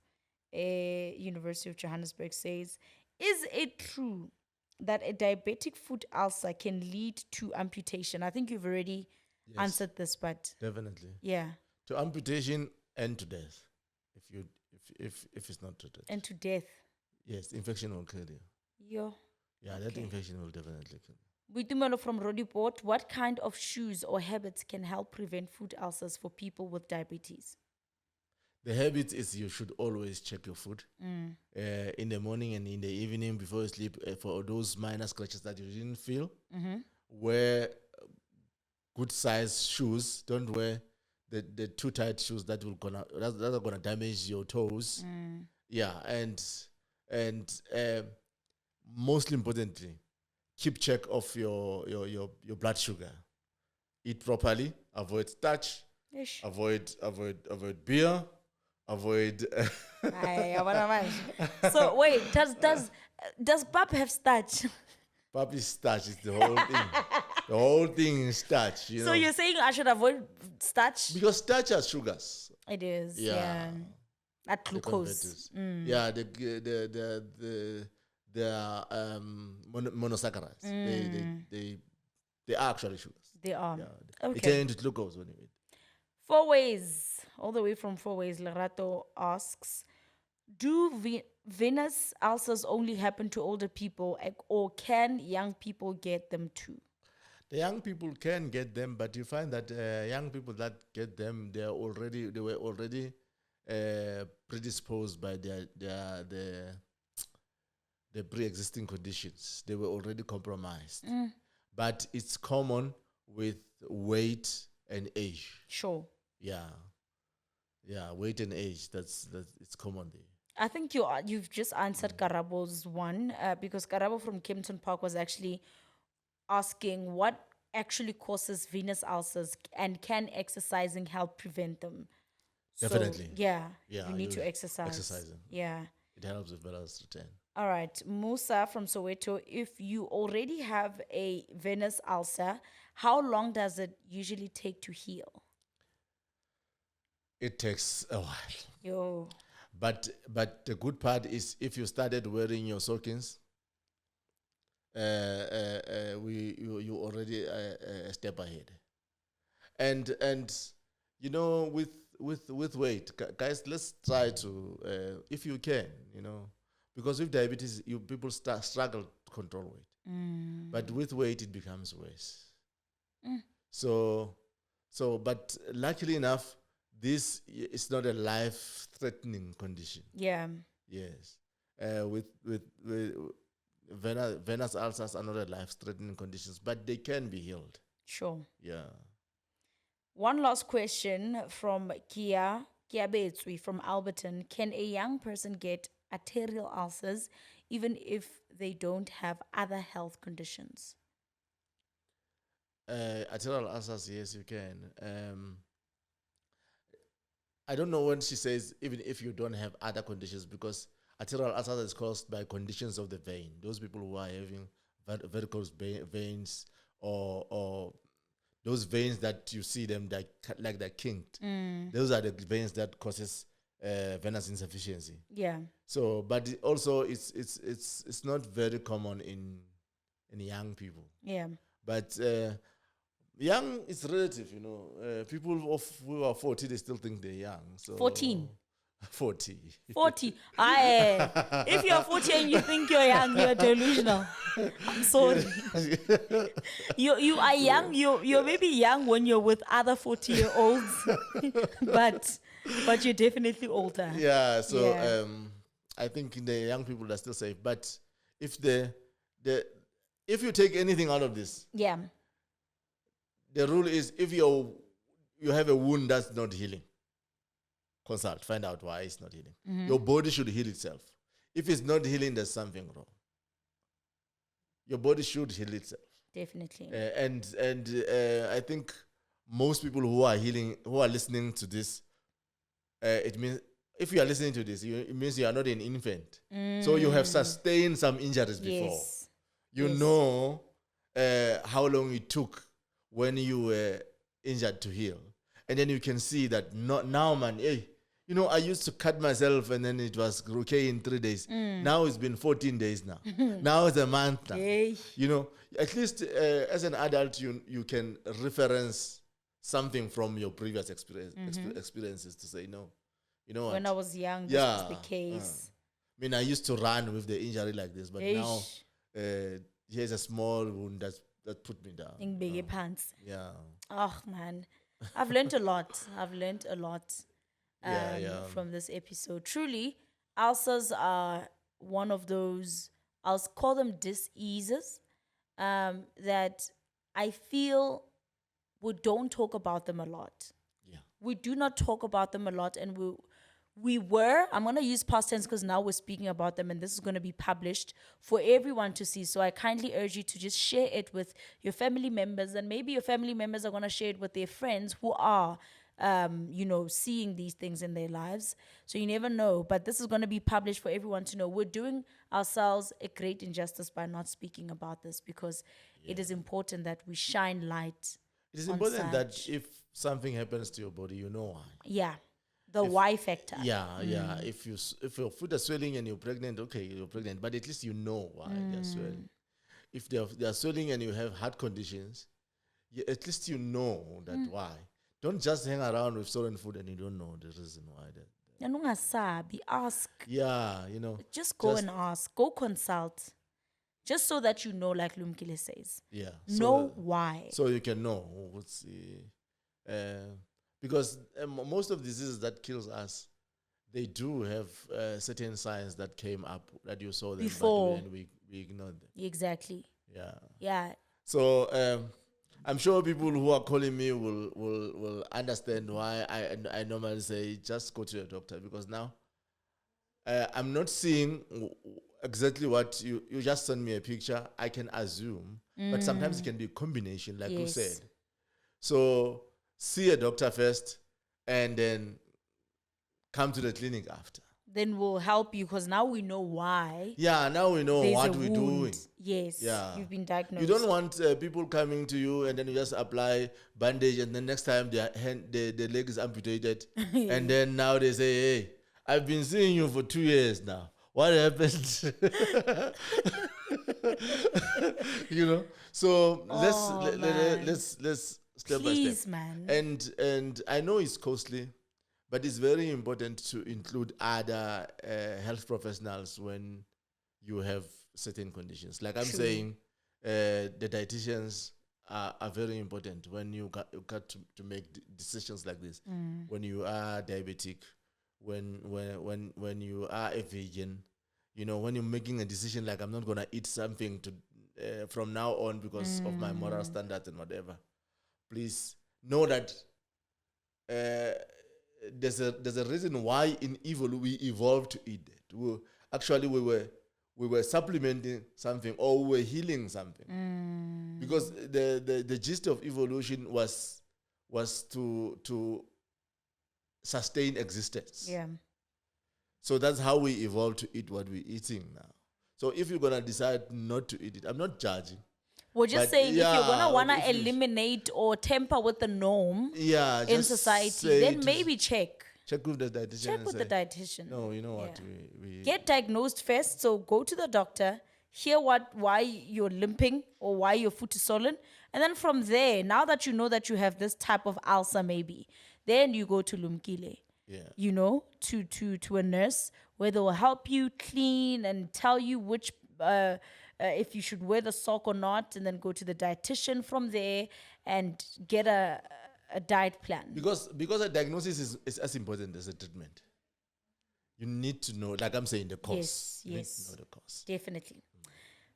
University of Johannesburg, says, is it true that a diabetic foot ulcer can lead to amputation? I think you've already answered this, but definitely. Yeah. To amputation and to death, if it's not treated. And to death. Yes, infection will kill you. Yo. Yeah, that infection will definitely kill you. Buitumelo from Rodiport, what kind of shoes or habits can help prevent foot ulcers for people with diabetes? The habit is you should always check your food in the morning and in the evening before you sleep, for those minor scratches that you didn't feel. Wear good size shoes. Don't wear the too tight shoes that are gonna damage your toes. Yeah, and most importantly, keep check of your blood sugar. Eat properly. Avoid starch. Ish. Avoid beer. Avoid. So wait, does pap have starch? Pap is starch. It's the whole thing. The whole thing is starch. So you're saying I should avoid starch? Because starch has sugars. It is. Yeah. That glucose. Yeah, they are monosaccharides. They are actually sugars. They are. Yeah, they turn into glucose when you eat. 4 ways, all the way from 4 ways. Lerato asks, do venous ulcers only happen to older people, or can young people get them too? The young people can get them, but you find that young people that get them, they were already predisposed by the pre-existing conditions. They were already compromised. But it's common with weight and age. Sure. Yeah, weight and age. That's it's common there. I think you've just answered Karabo's one, because Karabo from Kempton Park was actually asking what actually causes venous ulcers and can exercising help prevent them. Definitely. So, you need to exercise. Exercising. Yeah. It helps with balance return. All right, Musa from Soweto, if you already have a venous ulcer, how long does it usually take to heal? It takes a while. Yo. But the good part is if you started wearing your stockings, you already a step ahead. And you know, with weight, guys, let's try to if you can, you know, because with diabetes, people struggle to control weight, but with weight it becomes worse. So but luckily enough, this is not a life-threatening condition. Yeah. Yes, with venous ulcers are not a life-threatening conditions, but they can be healed. Sure. Yeah. One last question from Kia Betsui from Alberton. Can a young person get arterial ulcers even if they don't have other health conditions? Arterial ulcers, yes, you can. I don't know when she says even if you don't have other conditions, because arterial ulcer is caused by conditions of the vein. Those people who are having varicose veins, or those veins that you see them like they're kinked. Those are the veins that causes venous insufficiency. Yeah. So, but also it's not very common in young people. Yeah. But young is relative, you know. People who are 40, they still think they're young. So 14. 40. 40. If you're 40 and you think you're young, you're delusional. I'm sorry. You are young. You're maybe young when you're with other 40-year-olds, but you're definitely older. Yeah. So Yeah. I think the young people are still safe. But if if you take anything out of this, Yeah. the rule is if you have a wound that's not healing, consult, find out why it's not healing. Your body should heal itself. If it's not healing, there's something wrong. Your body should heal itself. Definitely. And I think most people who are listening to this, it means if you are listening to this, it means you are not an infant. So you have sustained some injuries before. Yes. You know how long it took when you were injured to heal. And then you can see that now, man, hey, you know, I used to cut myself and then it was okay in 3 days. Now it's been 14 days now. Now it's a month now. Hey. You know, at least as an adult, you can reference something from your previous experiences to say, no, you know what? When I was young, this was the case. I mean, I used to run with the injury like this, but now here's a small wound that put me down. In big pants. Yeah. Oh man, I've learned a lot. From this episode. Truly, ulcers are one of those, I'll call them diseases, that I feel we don't talk about them a lot. Yeah. We do not talk about them a lot, and I'm going to use past tense because now we're speaking about them and this is going to be published for everyone to see. So I kindly urge you to just share it with your family members, and maybe your family members are going to share it with their friends who are, seeing these things in their lives. So you never know, but this is going to be published for everyone to know. We're doing ourselves a great injustice by not speaking about this, because it is important that we shine light. It is important that if something happens to your body, you know why. Yeah. The why factor. Yeah. If your foot is swelling and you're pregnant, okay, you're pregnant, but at least you know why they're swelling. If they're swelling and you have heart conditions, at least you know that why. Don't just hang around with swollen foot and you don't know the reason why. Ask. Yeah, you know. Just go and ask. Go consult. Just so that you know, like Lumkile says. Yeah. Know why. So you can know what's because most of diseases that kills us, they do have certain signs that came up that you saw them before, and we ignored them. Exactly. Yeah. So I'm sure people who are calling me will understand why I normally say just go to your doctor, because now I'm not seeing exactly what you just send me a picture. I can assume, but sometimes it can be a combination, like you said. So see a doctor first and then come to the clinic after. then we'll help you because now we know why. Yeah, now we know There's what a we're wound. doing. Yes, Yeah. you've been diagnosed. You don't want people coming to you and then you just apply bandage and then next time their leg is amputated. And then now they say, hey, I've been seeing you for 2 years now. What happened? You know? So let's step by Please, step. man. And I know it's costly, but it's very important to include other health professionals when you have certain conditions. Like I'm True. saying, the dietitians are very important when you got to make decisions like this. When you are diabetic, when you are a vegan, you know, when you're making a decision like I'm not gonna eat something to from now on because of my moral standards and whatever. Please know that there's a reason why in evil we evolved to eat it. We were supplementing something or we were healing something. Because the gist of evolution was to sustain existence. Yeah. So that's how we evolved to eat what we're eating now. So if you're gonna decide not to eat it, I'm not judging. We're just But saying if you're gonna yeah, wanna if you- eliminate or tamper with the norm Yeah, in just society, say then to- maybe check. check with the dietitian. Check and with say, the dietitian. No, you know what? Yeah. We Get diagnosed first. So go to the doctor, hear why you're limping or why your foot is swollen. And then from there, now that you know that you have this type of ulcer maybe, then you go to Lumkile. Yeah. You know, to a nurse where they will help you clean and tell you which if you should wear the sock or not, and then go to the dietitian from there and get a diet plan. Because a diagnosis is as important as a treatment. You need to know, like I'm saying, the cause. Yes, You need yes. to know the cause. Definitely.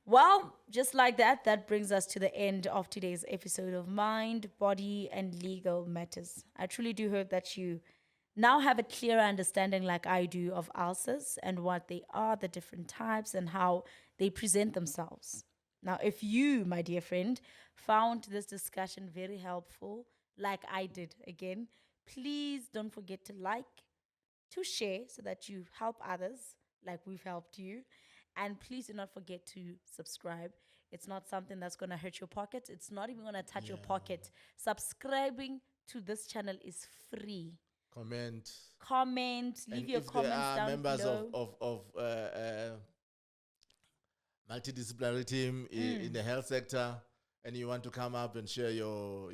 Well, just like that, that brings us to the end of today's episode of Mind, Body, and Legal Matters. I truly do hope that you now have a clearer understanding, like I do, of ulcers and what they are, the different types, and how they present themselves. Now, if you, my dear friend, found this discussion very helpful, like I did again, please don't forget to like, to share so that you help others like we've helped you. And please do not forget to subscribe. It's not something that's going to hurt your pocket. It's not even going to touch your pocket. Subscribing to this channel is free. Comment, leave And your if comments there are down members below. of multidisciplinary team in the health sector, and you want to come up and share your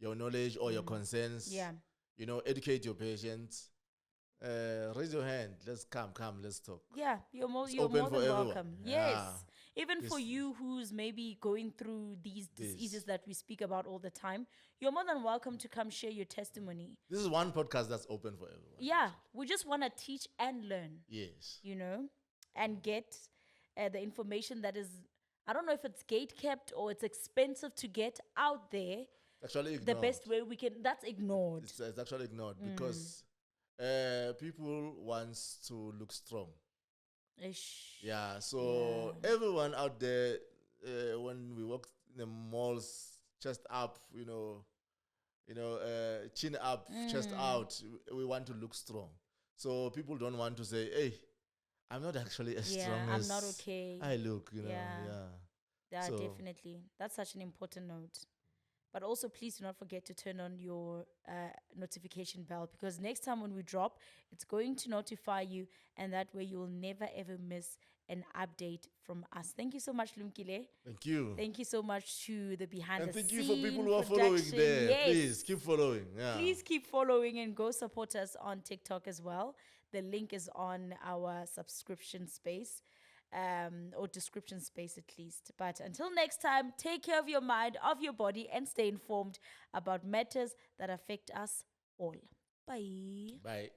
knowledge or your concerns, Yeah. you know, educate your patients. Raise your hand. Let's come, let's talk. Yeah, you're more open than for everyone. welcome. Yeah. Yes. Even for you who's maybe going through these diseases that we speak about all the time, you're more than welcome to come share your testimony. This is one podcast that's open for everyone. Yeah, we just want to teach and learn. Yes. You know, and get the information that is, I don't know if it's gate kept or it's expensive to get out there. Actually ignored. The best way we can, that's ignored. It's actually ignored because people want to look strong. Ish. Yeah, so everyone out there, when we walk in the malls, chest up, chin up, chest out, we want to look strong. So people don't want to say, hey, I'm not actually as strong I'm as not okay. I look, Yeah, So- definitely. That's such an important note. But also, please do not forget to turn on your notification bell, because next time when we drop, it's going to notify you, and that way you will never ever miss an update from us. Thank you so much, Lumkile. Thank you. Thank you so much to the behind And the thank scenes you for people who are following there. Yes. Please keep following. Yeah. Please keep following and go support us on TikTok as well. The link is on our subscription space, or description space at least. But until next time, take care of your mind, of your body, and stay informed about matters that affect us all. Bye. Bye.